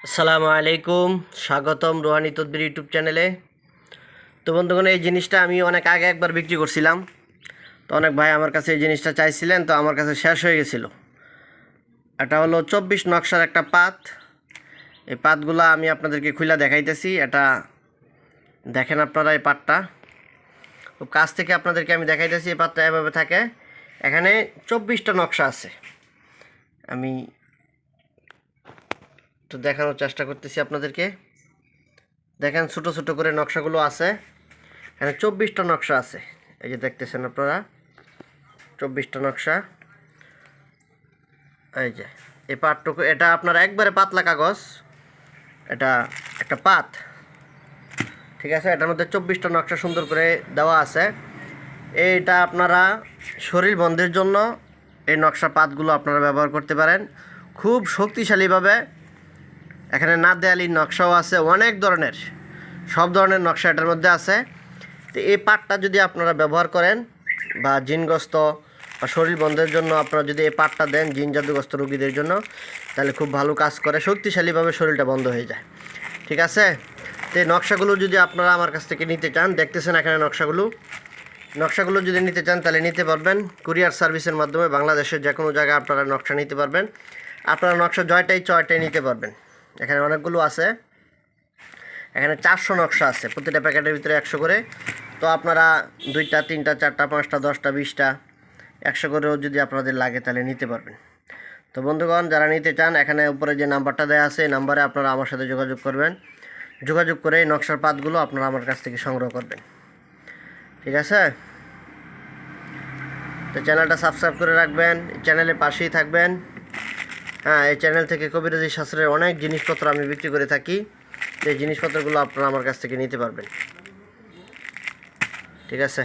আসসালামু আলাইকুম, স্বাগতম রুহানি তদবির ইউটিউব চ্যানেলে। তো বন্ধুগণ, এই জিনিসটা আমি অনেক আগে একবার বিক্রি করছিলাম। তো অনেক ভাই আমার কাছে এই জিনিসটা চাইছিলেন, তো আমার কাছে শেষ হয়ে গেছিলো। এটা হলো 24 নকশার একটা পাত। এই পাতগুলো আমি আপনাদেরকে খুলে দেখাইতেছি। এটা দেখেন আপনারা, এই পাতটা খুব কাছ থেকে আপনাদেরকে আমি দেখাইতেছি। এই পাতটা এভাবে থাকে, এখানে 24টা নকশা আছে। আমি তো দেখানোর চেষ্টা করতেছি আপনাদেরকে। দেখেন ছোটো ছোটো করে নকশাগুলো আছে, এখানে 24টা নকশা আছে। এই যে দেখতেছেন আপনারা, 24টা নকশা। এই যে এই পাতটুকু, এটা আপনার একবারে পাতলা কাগজ, এটা একটা পাত, ঠিক আছে। এটার মধ্যে 24টা নকশা সুন্দর করে দেওয়া আছে। এইটা আপনারা শরীর বন্ধের জন্য এই নকশা পাতগুলো আপনারা ব্যবহার করতে পারেন খুব শক্তিশালীভাবে। এখানে না দেয়ালির নকশাও আছে, অনেক ধরনের, সব ধরনের নকশা এটার মধ্যে আছে। তো এই পাটটা যদি আপনারা ব্যবহার করেন বা জিনগ্রস্ত বা শরীর বন্ধের জন্য আপনারা যদি এই পাটটা দেন জিন জাদুগ্রস্ত রোগীদের জন্য, তাহলে খুব ভালো কাজ করে, শক্তিশালীভাবে শরীরটা বন্ধ হয়ে যায়, ঠিক আছে। তো এই নকশাগুলো যদি আপনারা আমার কাছ থেকে নিতে চান, দেখতেছেন এখানে নকশাগুলো যদি নিতে চান তাহলে নিতে পারবেন কুরিয়ার সার্ভিসের মাধ্যমে। বাংলাদেশের যে কোনো জায়গায় আপনারা নকশা নিতে পারবেন। আপনারা নকশা জয়টাই নিতে পারবেন। এখানে অনেকগুলো আছে, এখানে 400 নকশা আছে, প্রতিটা প্যাকেটের ভিতরে 100 করে। তো আপনারা 2টা 3টা 4টা 5টা 10টা 20টা 100 করেও যদি আপনাদের লাগে তাহলে নিতে পারবেন। তো বন্ধুগণ, যারা নিতে চান, এখানে উপরে যে নাম্বারটা দেওয়া আছে এই নাম্বারে আপনারা আমার সাথে যোগাযোগ করবেন। যোগাযোগ করে এই নকশার পাতগুলো আপনারা আমার কাছ থেকে সংগ্রহ করবেন, ঠিক আছে। তো চ্যানেলটা সাবস্ক্রাইব করে রাখবেন, চ্যানেলের পাশেই থাকবেন। হ্যাঁ, এই চ্যানেল থেকে কবিরাজি শাস্ত্রের অনেক জিনিসপত্র আমি বিক্রি করে থাকি। এই জিনিসপত্রগুলো আপনারা আমার কাছ থেকে নিতে পারবেন, ঠিক আছে।